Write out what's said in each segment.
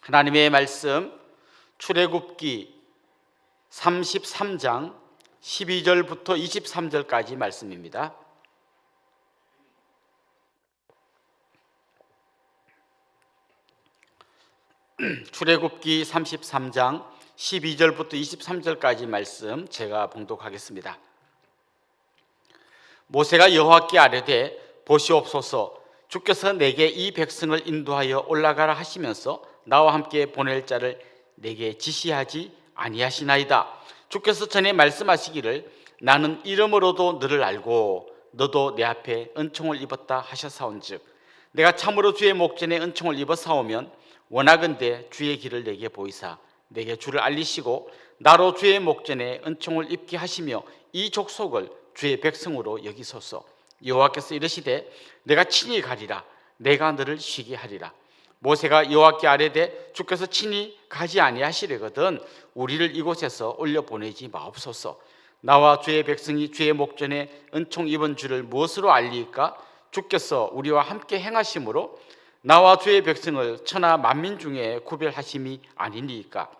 하나님의 말씀 출애굽기 33장 12절부터 23절까지 말씀입니다. 출애굽기 33장 12절부터 23절까지 말씀 제가 봉독하겠습니다. 모세가 여호와께 아뢰되 보시옵소서, 주께서 내게 이 백성을 인도하여 올라가라 하시면서 나와 함께 보낼 자를 내게 지시하지 아니하시나이다. 주께서 전에 말씀하시기를 나는 이름으로도 너를 알고 너도 내 앞에 은총을 입었다 하셨사온즉 내가 참으로 주의 목전에 은총을 입었사오면 원하건대 주의 길을 내게 보이사 내게 주를 알리시고 나로 주의 목전에 은총을 입게 하시며 이 족속을 주의 백성으로 여기소서. 여호와께서 이르시되 내가 친히 가리라. 내가 너를 쉬게 하리라. 모세가 여호와께 아뢰되 주께서 친히 가지 아니하시려거든 우리를 이곳에서 올려 보내지 마옵소서. 나와 주의 백성이 주의 목전에 은총 입은 줄을 무엇으로 알리까? 주께서 우리와 함께 행하심으로 나와 주의 백성을 천하 만민 중에 구별하심이 아니니까.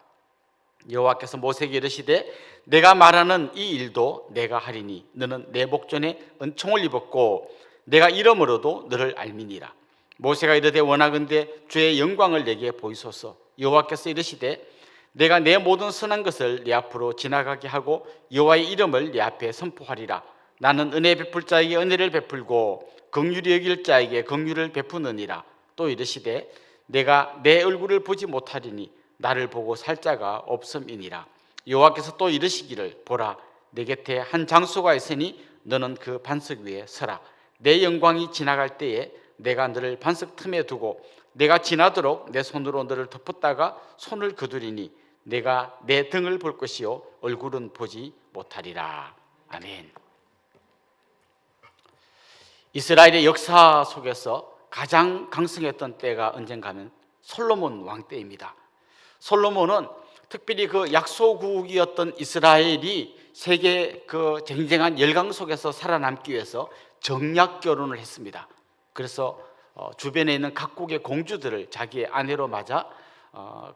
여호와께서 모세에게 이르시되 내가 말하는 이 일도 내가 하리니 너는 내 목전에 은총을 입었고 내가 이름으로도 너를 알미니라. 모세가 이르되 원하건대 주의 영광을 내게 보이소서. 여호와께서 이르시되 내가 내 모든 선한 것을 네 앞으로 지나가게 하고 여호와의 이름을 네 앞에 선포하리라. 나는 은혜 베풀 자에게 은혜를 베풀고 긍휼히 여길 자에게 긍휼을 베푸느니라. 또 이르시되 내가 내 얼굴을 보지 못하리니 나를 보고 살 자가 없음이니라. 여호와께서 또 이르시기를 보라, 내 곁에 한 장소가 있으니 너는 그 반석 위에 서라. 내 영광이 지나갈 때에 내가 너를 반석 틈에 두고 내가 지나도록 내 손으로 너를 덮었다가 손을 거두리니 내가 내 등을 볼 것이요 얼굴은 보지 못하리라. 아멘. 이스라엘의 역사 속에서 가장 강성했던 때가 언젠가면 솔로몬 왕 때입니다. 솔로몬은 특별히 그 약소국이었던 이스라엘이 세계 그 쟁쟁한 열강 속에서 살아남기 위해서 정략 결혼을 했습니다. 그래서 주변에 있는 각국의 공주들을 자기의 아내로 맞아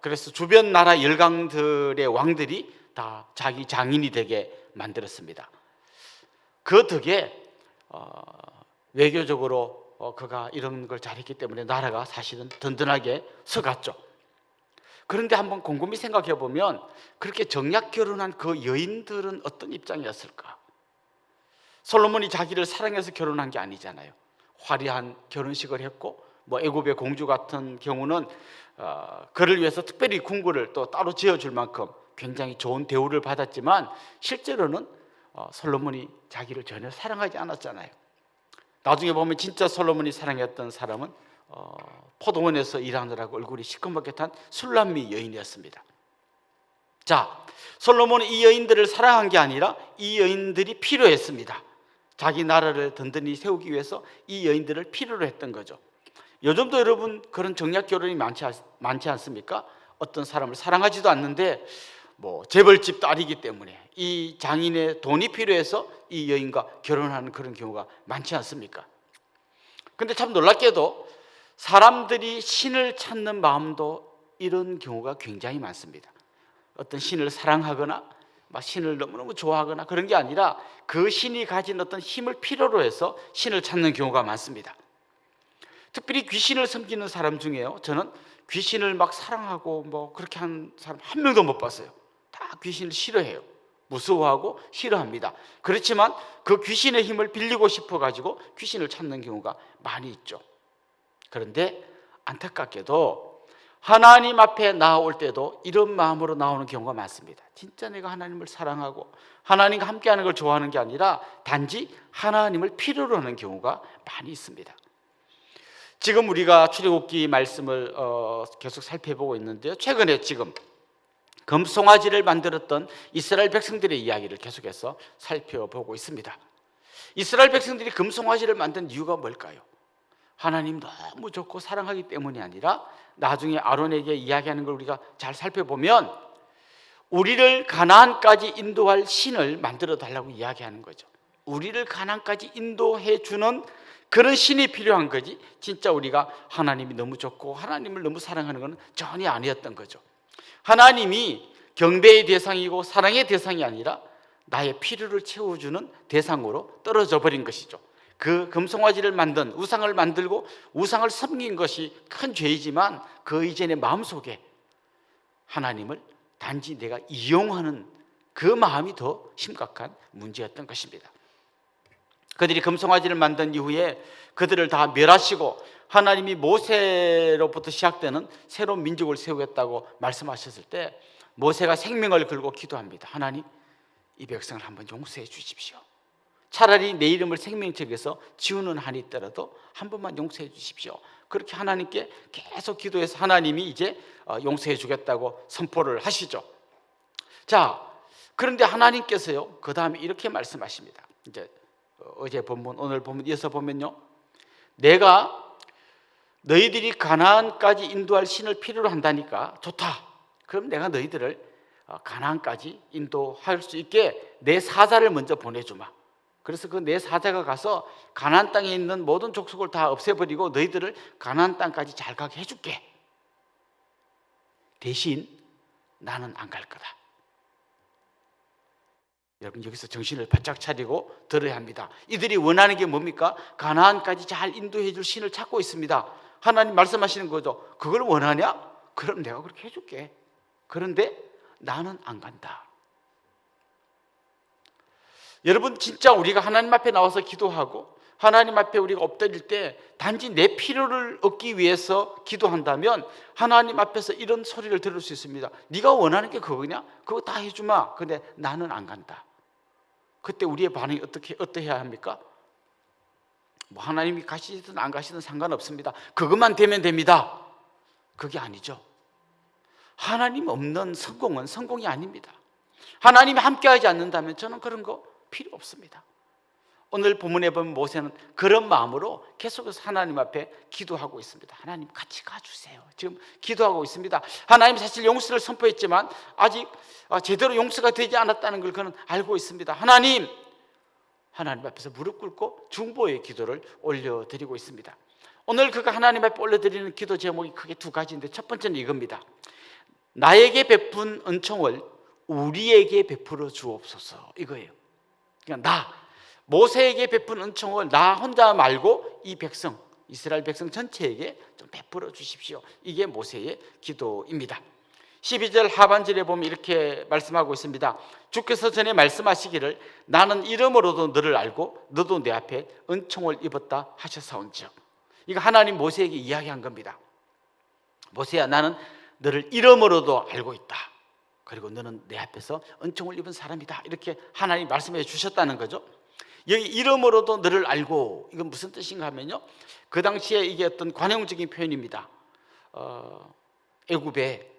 그래서 주변 나라 열강들의 왕들이 다 자기 장인이 되게 만들었습니다. 그 덕에 외교적으로 그가 이런 걸 잘했기 때문에 나라가 사실은 든든하게 서갔죠. 그런데 한번 곰곰이 생각해 보면 그렇게 정략 결혼한 그 여인들은 어떤 입장이었을까? 솔로몬이 자기를 사랑해서 결혼한 게 아니잖아요. 화려한 결혼식을 했고 애굽의 공주 같은 경우는 그를 위해서 특별히 궁궐을 또 따로 지어줄 만큼 굉장히 좋은 대우를 받았지만 실제로는 솔로몬이 자기를 전혀 사랑하지 않았잖아요. 나중에 보면 진짜 솔로몬이 사랑했던 사람은 포도원에서 일하느라고 얼굴이 시커멓게 탄 술람미 여인이었습니다. 자, 솔로몬은 이 여인들을 사랑한 게 아니라 이 여인들이 필요했습니다. 자기 나라를 든든히 세우기 위해서 이 여인들을 필요로 했던 거죠. 요즘도 여러분 그런 정략 결혼이 많지 않습니까? 어떤 사람을 사랑하지도 않는데 재벌집 딸이기 때문에 이 장인의 돈이 필요해서 이 여인과 결혼하는 그런 경우가 많지 않습니까? 근데 참 놀랍게도 사람들이 신을 찾는 마음도 이런 경우가 굉장히 많습니다. 어떤 신을 사랑하거나 신을 너무너무 좋아하거나 그런 게 아니라 그 신이 가진 어떤 힘을 필요로 해서 신을 찾는 경우가 많습니다. 특별히 귀신을 섬기는 사람 중에요, 저는 귀신을 막 사랑하고 그렇게 한 사람 한 명도 못 봤어요. 다 귀신을 싫어해요. 무서워하고 싫어합니다. 그렇지만 그 귀신의 힘을 빌리고 싶어가지고 귀신을 찾는 경우가 많이 있죠. 그런데 안타깝게도 하나님 앞에 나올 때도 이런 마음으로 나오는 경우가 많습니다. 진짜 내가 하나님을 사랑하고 하나님과 함께하는 걸 좋아하는 게 아니라 단지 하나님을 필요로 하는 경우가 많이 있습니다. 지금 우리가 출애굽기 말씀을 계속 살펴보고 있는데요, 최근에 지금 금송아지를 만들었던 이스라엘 백성들의 이야기를 계속해서 살펴보고 있습니다. 이스라엘 백성들이 금송아지를 만든 이유가 뭘까요? 하나님 너무 좋고 사랑하기 때문이 아니라 나중에 아론에게 이야기하는 걸 우리가 잘 살펴보면 우리를 가나안까지 인도할 신을 만들어 달라고 이야기하는 거죠. 우리를 가나안까지 인도해 주는 그런 신이 필요한 거지, 진짜 우리가 하나님이 너무 좋고 하나님을 너무 사랑하는 것은 전혀 아니었던 거죠. 하나님이 경배의 대상이고 사랑의 대상이 아니라 나의 필요를 채워주는 대상으로 떨어져 버린 것이죠. 그 금송아지를 만든, 우상을 만들고 우상을 섬긴 것이 큰 죄이지만 그 이전의 마음속에 하나님을 단지 내가 이용하는 그 마음이 더 심각한 문제였던 것입니다. 그들이 금송아지를 만든 이후에 그들을 다 멸하시고 하나님이 모세로부터 시작되는 새로운 민족을 세우겠다고 말씀하셨을 때 모세가 생명을 걸고 기도합니다. 하나님, 이 백성을 한번 용서해 주십시오. 차라리 내 이름을 생명책에서 지우는 한이 있더라도 한 번만 용서해 주십시오. 그렇게 하나님께 계속 기도해서 하나님이 이제 용서해 주겠다고 선포를 하시죠. 자, 그런데 하나님께서요, 그 다음에 이렇게 말씀하십니다. 이제 어제 본문, 오늘 본문 이어서 보면요, 내가 너희들이 가나안까지 인도할 신을 필요로 한다니까 좋다. 그럼 내가 너희들을 가나안까지 인도할 수 있게 내 사자를 먼저 보내주마. 그래서 그 내 사자가 가서 가나안 땅에 있는 모든 족속을 다 없애버리고 너희들을 가나안 땅까지 잘 가게 해줄게. 대신 나는 안 갈 거다. 여러분, 여기서 정신을 바짝 차리고 들어야 합니다. 이들이 원하는 게 뭡니까? 가나안까지 잘 인도해 줄 신을 찾고 있습니다. 하나님 말씀하시는 거죠. 그걸 원하냐? 그럼 내가 그렇게 해줄게. 그런데 나는 안 간다. 여러분, 진짜 우리가 하나님 앞에 나와서 기도하고 하나님 앞에 우리가 엎드릴 때 단지 내 필요를 얻기 위해서 기도한다면 하나님 앞에서 이런 소리를 들을 수 있습니다. 네가 원하는 게 그거냐? 그거 다 해주마. 근데 나는 안 간다. 그때 우리의 반응이 어떠해야 합니까? 뭐 하나님이 가시든 안 가시든 상관없습니다. 그것만 되면 됩니다. 그게 아니죠. 하나님 없는 성공은 성공이 아닙니다. 하나님이 함께하지 않는다면 저는 그런 거 필요 없습니다. 오늘 본문에 보면 모세는 그런 마음으로 계속해서 하나님 앞에 기도하고 있습니다. 하나님 같이 가주세요. 지금 기도하고 있습니다. 하나님 사실 용서를 선포했지만 아직 제대로 용서가 되지 않았다는 걸 그는 알고 있습니다. 하나님 앞에서 무릎 꿇고 중보의 기도를 올려드리고 있습니다. 오늘 그가 하나님 앞에 올려드리는 기도 제목이 크게 두 가지인데 첫 번째는 이겁니다. 나에게 베푼 은총을 우리에게 베풀어 주옵소서, 이거예요. 그러니까 모세에게 베푼 은총을 나 혼자 말고 이 백성, 이스라엘 백성 전체에게 좀 베풀어 주십시오. 이게 모세의 기도입니다. 12절 하반절에 보면 이렇게 말씀하고 있습니다. 주께서 전에 말씀하시기를 나는 이름으로도 너를 알고 너도 내 앞에 은총을 입었다 하셨사온지요. 이거 하나님 모세에게 이야기한 겁니다. 모세야, 나는 너를 이름으로도 알고 있다. 그리고 너는 내 앞에서 은총을 입은 사람이다. 이렇게 하나님 말씀해 주셨다는 거죠. 여기 이름으로도 너를 알고, 이건 무슨 뜻인가 하면요, 그 당시에 이게 어떤 관용적인 표현입니다. 애굽에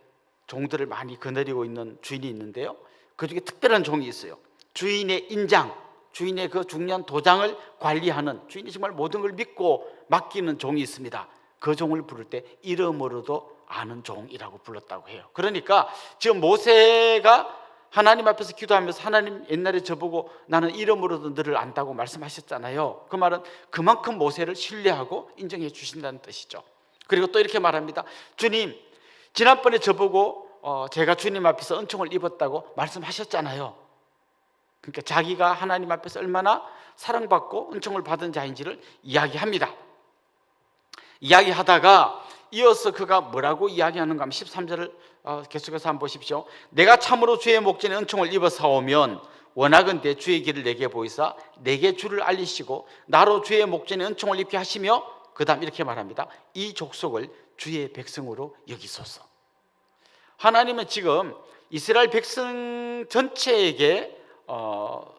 종들을 많이 거느리고 있는 주인이 있는데요, 그 중에 특별한 종이 있어요. 주인의 인장, 주인의 그 중요한 도장을 관리하는, 주인이 정말 모든 걸 믿고 맡기는 종이 있습니다. 그 종을 부를 때 이름으로도 아는 종이라고 불렀다고 해요. 그러니까 지금 모세가 하나님 앞에서 기도하면서 하나님 옛날에 저보고 나는 이름으로도 너를 안다고 말씀하셨잖아요. 그 말은 그만큼 모세를 신뢰하고 인정해 주신다는 뜻이죠. 그리고 또 이렇게 말합니다. 주님, 지난번에 저보고 제가 주님 앞에서 은총을 입었다고 말씀하셨잖아요. 그러니까 자기가 하나님 앞에서 얼마나 사랑받고 은총을 받은 자인지를 이야기합니다. 이야기하다가 이어서 그가 뭐라고 이야기하는가 하면 13절을 계속해서 한번 보십시오. 내가 참으로 주의 목전에 은총을 입어 사오면 원하건대 주의 길을 내게 보이사 내게 주를 알리시고 나로 주의 목전에 은총을 입게 하시며, 그 다음 이렇게 말합니다. 이 족속을 주의 백성으로 여기소서. 하나님은 지금 이스라엘 백성 전체에게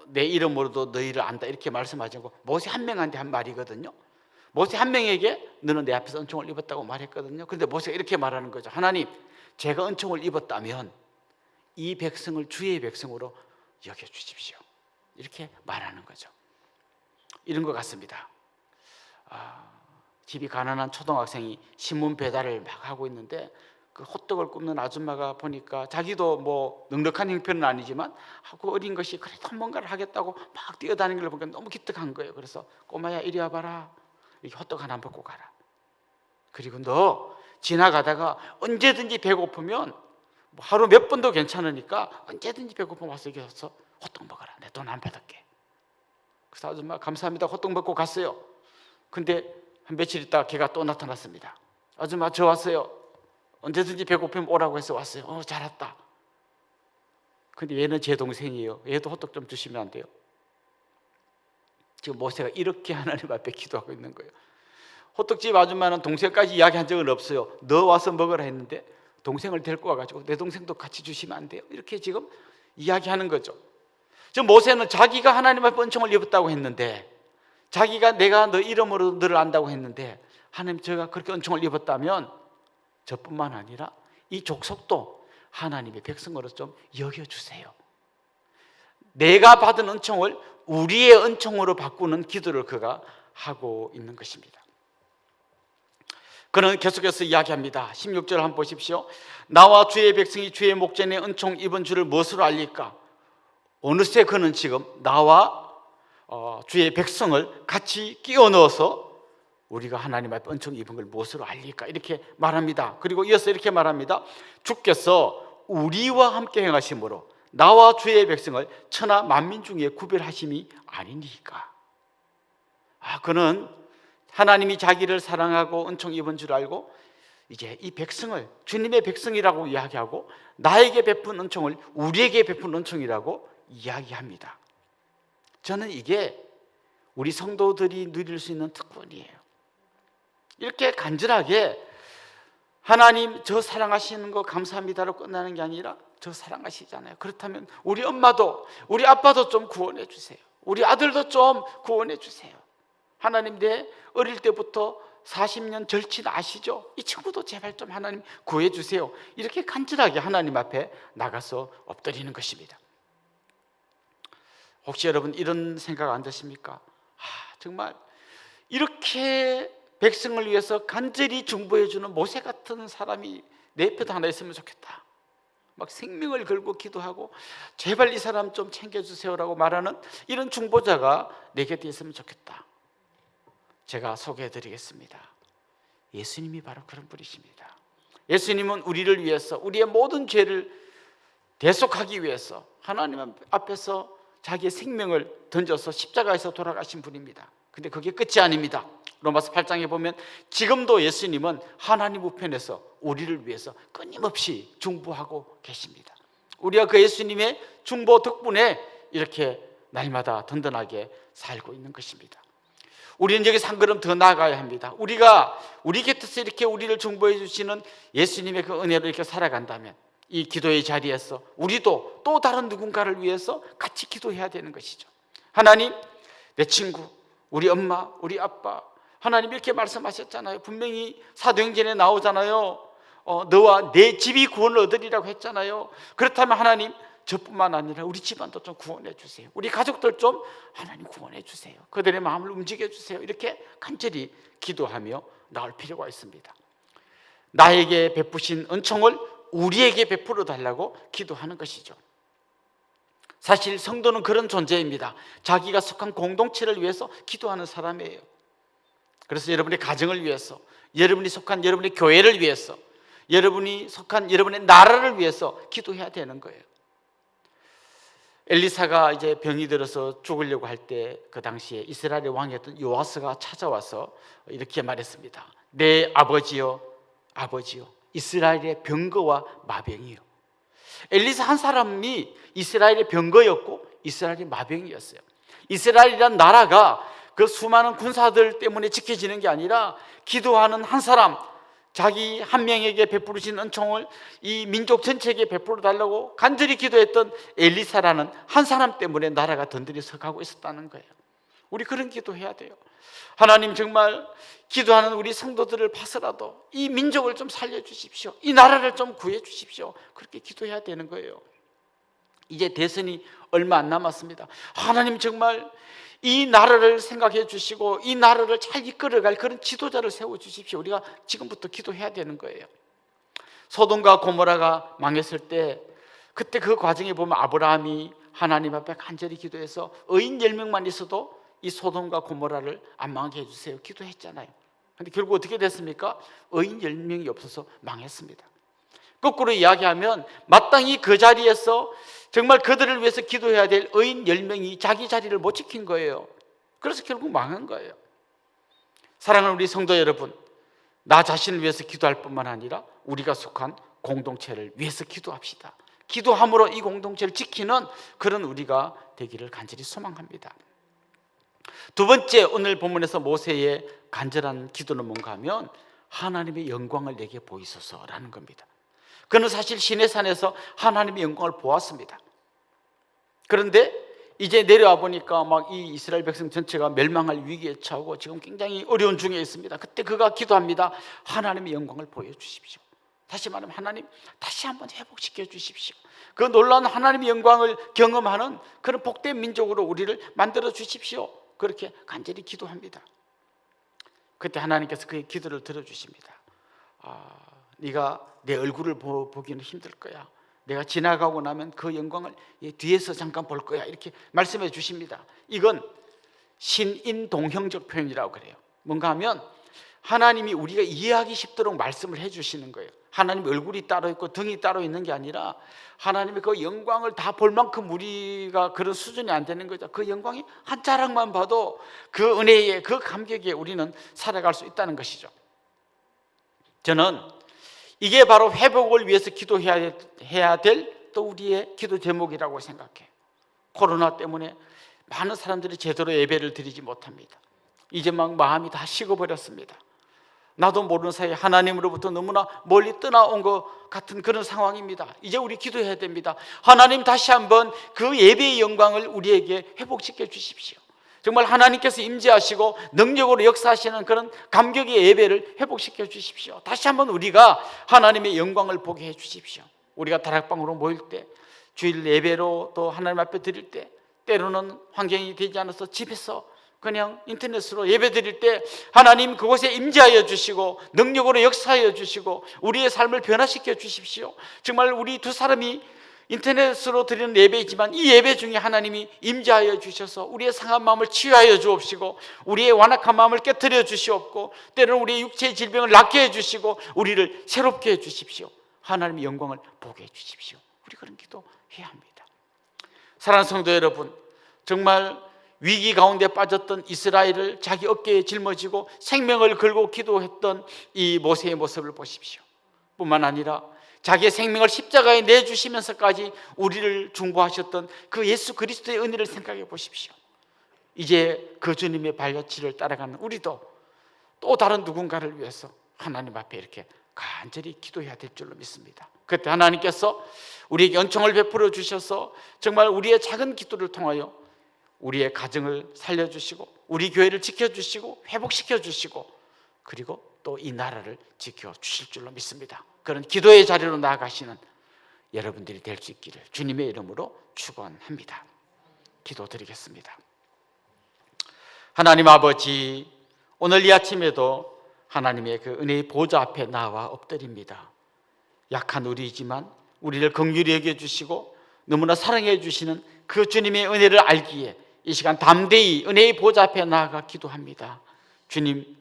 내 이름으로도 너희를 안다 이렇게 말씀하지 않고 모세 한 명한테 한 말이거든요. 모세 한 명에게 너는 내 앞에서 은총을 입었다고 말했거든요. 그런데 모세가 이렇게 말하는 거죠. 하나님, 제가 은총을 입었다면 이 백성을 주의 백성으로 여겨주십시오. 이렇게 말하는 거죠. 이런 것 같습니다. 집이 가난한 초등학생이 신문 배달을 막 하고 있는데 그 호떡을 굽는 아줌마가 보니까 자기도 뭐 넉넉한 형편은 아니지만 그 어린 것이 그래도 뭔가를 하겠다고 막 뛰어다니는 걸 보니까 너무 기특한 거예요. 그래서 꼬마야 이리 와봐라. 호떡 하나 먹고 가라. 그리고 너 지나가다가 언제든지 배고프면 하루 몇 번도 괜찮으니까 언제든지 배고프면 와서 여기 와서 호떡 먹어라. 내 돈 안 받을게. 그래서 아줌마 감사합니다. 호떡 먹고 갔어요. 근데 한 며칠 있다가 걔가 또 나타났습니다. 아줌마 저 왔어요. 언제든지 배고프면 오라고 해서 왔어요. 잘 왔다. 근데 얘는 제 동생이에요. 얘도 호떡 좀 주시면 안 돼요? 지금 모세가 이렇게 하나님 앞에 기도하고 있는 거예요. 호떡집 아줌마는 동생까지 이야기한 적은 없어요. 너 와서 먹으라 했는데 동생을 데리고 와가지고 내 동생도 같이 주시면 안 돼요? 이렇게 지금 이야기하는 거죠. 지금 모세는 자기가 하나님 앞에 은총을 입었다고 했는데, 자기가 내가 너 이름으로 너를 안다고 했는데, 하나님 제가 그렇게 은총을 입었다면 저뿐만 아니라 이 족속도 하나님의 백성으로 좀 여겨주세요. 내가 받은 은총을 우리의 은총으로 바꾸는 기도를 그가 하고 있는 것입니다. 그는 계속해서 이야기합니다. 16절 한번 보십시오. 나와 주의 백성이 주의 목전에 은총 입은 줄을 무엇으로 알릴까? 어느새 그는 지금 나와 주의 백성을 같이 끼워 넣어서 우리가 하나님 앞에 은총 입은 걸 무엇으로 알릴까? 이렇게 말합니다. 그리고 이어서 이렇게 말합니다. 주께서 우리와 함께 행하심으로 나와 주의 백성을 천하 만민 중에 구별하심이 아니니까. 그는 하나님이 자기를 사랑하고 은총 입은 줄 알고 이제 이 백성을 주님의 백성이라고 이야기하고 나에게 베푼 은총을 우리에게 베푼 은총이라고 이야기합니다. 저는 이게 우리 성도들이 누릴 수 있는 특권이에요. 이렇게 간절하게 하나님 저 사랑하시는 거 감사합니다로 끝나는 게 아니라 저 사랑하시잖아요. 그렇다면 우리 엄마도 우리 아빠도 좀 구원해 주세요. 우리 아들도 좀 구원해 주세요. 하나님 내 어릴 때부터 40년 절친 아시죠? 이 친구도 제발 좀 하나님 구해 주세요. 이렇게 간절하게 하나님 앞에 나가서 엎드리는 것입니다. 혹시 여러분 이런 생각 안 드십니까? 정말 이렇게 백성을 위해서 간절히 중보해 주는 모세 같은 사람이 내 옆에도 하나 있으면 좋겠다. 막 생명을 걸고 기도하고 제발 이 사람 좀 챙겨주세요라고 말하는 이런 중보자가 내 곁에 있으면 좋겠다. 제가 소개해 드리겠습니다. 예수님이 바로 그런 분이십니다. 예수님은 우리를 위해서 우리의 모든 죄를 대속하기 위해서 하나님 앞에서 자기의 생명을 던져서 십자가에서 돌아가신 분입니다. 근데 그게 끝이 아닙니다. 로마서 8장에 보면 지금도 예수님은 하나님 우편에서 우리를 위해서 끊임없이 중보하고 계십니다. 우리가 그 예수님의 중보 덕분에 이렇게 날마다 든든하게 살고 있는 것입니다. 우리는 여기서 한 걸음 더 나아가야 합니다. 우리가 우리 곁에서 이렇게 우리를 중보해 주시는 예수님의 그 은혜로 이렇게 살아간다면 이 기도의 자리에서 우리도 또 다른 누군가를 위해서 같이 기도해야 되는 것이죠. 하나님, 내 친구, 우리 엄마, 우리 아빠, 하나님 이렇게 말씀하셨잖아요. 분명히 사도행전에 나오잖아요. 너와 내 집이 구원을 얻으리라고 했잖아요. 그렇다면 하나님, 저뿐만 아니라 우리 집안도 좀 구원해 주세요. 우리 가족들 좀 하나님 구원해 주세요. 그들의 마음을 움직여 주세요. 이렇게 간절히 기도하며 나올 필요가 있습니다. 나에게 베푸신 은총을 우리에게 베풀어 달라고 기도하는 것이죠. 사실 성도는 그런 존재입니다. 자기가 속한 공동체를 위해서 기도하는 사람이에요. 그래서 여러분의 가정을 위해서, 여러분이 속한 여러분의 교회를 위해서, 여러분이 속한 여러분의 나라를 위해서 기도해야 되는 거예요. 엘리사가 이제 병이 들어서 죽으려고 할 때 그 당시에 이스라엘의 왕이었던 요아스가 찾아와서 이렇게 말했습니다. 내 아버지요, 아버지요, 이스라엘의 병거와 마병이요. 엘리사 한 사람이 이스라엘의 병거였고 이스라엘의 마병이었어요. 이스라엘이란 나라가 그 수많은 군사들 때문에 지켜지는 게 아니라 기도하는 한 사람, 자기 한 명에게 베푸르신 은총을 이 민족 전체에게 베풀어 달라고 간절히 기도했던 엘리사라는 한 사람 때문에 나라가 든든히 서가고 있었다는 거예요. 우리 그런 기도해야 돼요. 하나님, 정말 기도하는 우리 성도들을 봐서라도 이 민족을 좀 살려주십시오. 이 나라를 좀 구해주십시오. 그렇게 기도해야 되는 거예요. 이제 대선이 얼마 안 남았습니다. 하나님, 정말 이 나라를 생각해 주시고 이 나라를 잘 이끌어갈 그런 지도자를 세워주십시오. 우리가 지금부터 기도해야 되는 거예요. 소돔과 고모라가 망했을 때 그때 그 과정에 보면 아브라함이 하나님 앞에 간절히 기도해서 의인 10명만 있어도 이 소돔과 고모라를 안 망하게 해주세요 기도했잖아요. 근데 결국 어떻게 됐습니까? 의인 10명이 없어서 망했습니다. 거꾸로 이야기하면 마땅히 그 자리에서 정말 그들을 위해서 기도해야 될 의인 10명이 자기 자리를 못 지킨 거예요. 그래서 결국 망한 거예요. 사랑하는 우리 성도 여러분, 나 자신을 위해서 기도할 뿐만 아니라 우리가 속한 공동체를 위해서 기도합시다. 기도함으로 이 공동체를 지키는 그런 우리가 되기를 간절히 소망합니다. 두 번째, 오늘 본문에서 모세의 간절한 기도는 뭔가 하면 하나님의 영광을 내게 보이소서라는 겁니다. 그는 사실 시내산에서 하나님의 영광을 보았습니다. 그런데 이제 내려와 보니까 막 이 이스라엘 백성 전체가 멸망할 위기에 처하고 지금 굉장히 어려운 중에 있습니다. 그때 그가 기도합니다. 하나님의 영광을 보여주십시오. 다시 말하면 하나님 다시 한번 회복시켜 주십시오. 그 놀라운 하나님의 영광을 경험하는 그런 복된 민족으로 우리를 만들어 주십시오. 그렇게 간절히 기도합니다. 그때 하나님께서 그의 기도를 들어주십니다. 네가 내 얼굴을 보기는 힘들 거야. 내가 지나가고 나면 그 영광을 뒤에서 잠깐 볼 거야. 이렇게 말씀해 주십니다. 이건 신인동형적 표현이라고 그래요. 뭔가 하면 하나님이 우리가 이해하기 쉽도록 말씀을 해 주시는 거예요. 하나님 얼굴이 따로 있고 등이 따로 있는 게 아니라 하나님의 그 영광을 다 볼 만큼 우리가 그런 수준이 안 되는 거죠. 그 영광이 한 자락만 봐도 그 은혜에, 그 감격에 우리는 살아갈 수 있다는 것이죠. 저는 이게 바로 회복을 위해서 기도해야 될 또 우리의 기도 제목이라고 생각해요. 코로나 때문에 많은 사람들이 제대로 예배를 드리지 못합니다. 이제 막 마음이 다 식어버렸습니다. 나도 모르는 사이에 하나님으로부터 너무나 멀리 떠나온 것 같은 그런 상황입니다. 이제 우리 기도해야 됩니다. 하나님 다시 한번 그 예배의 영광을 우리에게 회복시켜 주십시오. 정말 하나님께서 임재하시고 능력으로 역사하시는 그런 감격의 예배를 회복시켜 주십시오. 다시 한번 우리가 하나님의 영광을 보게 해 주십시오. 우리가 다락방으로 모일 때, 주일 예배로 또 하나님 앞에 드릴 때, 때로는 환경이 되지 않아서 집에서 그냥 인터넷으로 예배 드릴 때 하나님 그곳에 임재하여 주시고 능력으로 역사하여 주시고 우리의 삶을 변화시켜 주십시오. 정말 우리 두 사람이 인터넷으로 드리는 예배이지만 이 예배 중에 하나님이 임재하여 주셔서 우리의 상한 마음을 치유하여 주옵시고 우리의 완악한 마음을 깨트려 주시옵고 때로는 우리의 육체의 질병을 낫게 해주시고 우리를 새롭게 해주십시오. 하나님의 영광을 보게 해주십시오. 우리 그런 기도해야 합니다. 사랑하는 성도 여러분, 정말 위기 가운데 빠졌던 이스라엘을 자기 어깨에 짊어지고 생명을 걸고 기도했던 이 모세의 모습을 보십시오. 뿐만 아니라 자기의 생명을 십자가에 내주시면서까지 우리를 중보하셨던 그 예수 그리스도의 은혜를 생각해 보십시오. 이제 그 주님의 발자취를 따라가는 우리도 또 다른 누군가를 위해서 하나님 앞에 이렇게 간절히 기도해야 될 줄로 믿습니다. 그때 하나님께서 우리에게 은총을 베풀어 주셔서 정말 우리의 작은 기도를 통하여 우리의 가정을 살려주시고 우리 교회를 지켜주시고 회복시켜주시고 그리고 또 이 나라를 지켜주실 줄로 믿습니다. 그런 기도의 자리로 나아가시는 여러분들이 될 수 있기를 주님의 이름으로 축원합니다. 기도드리겠습니다. 하나님 아버지, 오늘 이 아침에도 하나님의 그 은혜의 보좌 앞에 나와 엎드립니다. 약한 우리이지만 우리를 긍휼히 여겨주시고 너무나 사랑해 주시는 그 주님의 은혜를 알기에 이 시간 담대히 은혜의 보좌 앞에 나아가 기도합니다. 주님,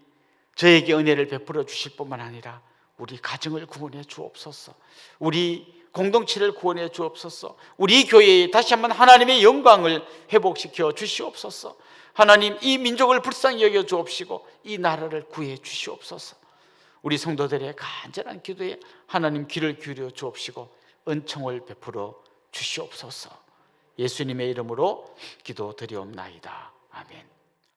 저에게 은혜를 베풀어 주실 뿐만 아니라 우리 가정을 구원해 주옵소서. 우리 공동체를 구원해 주옵소서. 우리 교회에 다시 한번 하나님의 영광을 회복시켜 주시옵소서. 하나님, 이 민족을 불쌍히 여겨 주옵시고 이 나라를 구해 주시옵소서. 우리 성도들의 간절한 기도에 하나님 귀를 기울여 주옵시고 은총을 베풀어 주시옵소서. 예수님의 이름으로 기도드리옵나이다. 아멘.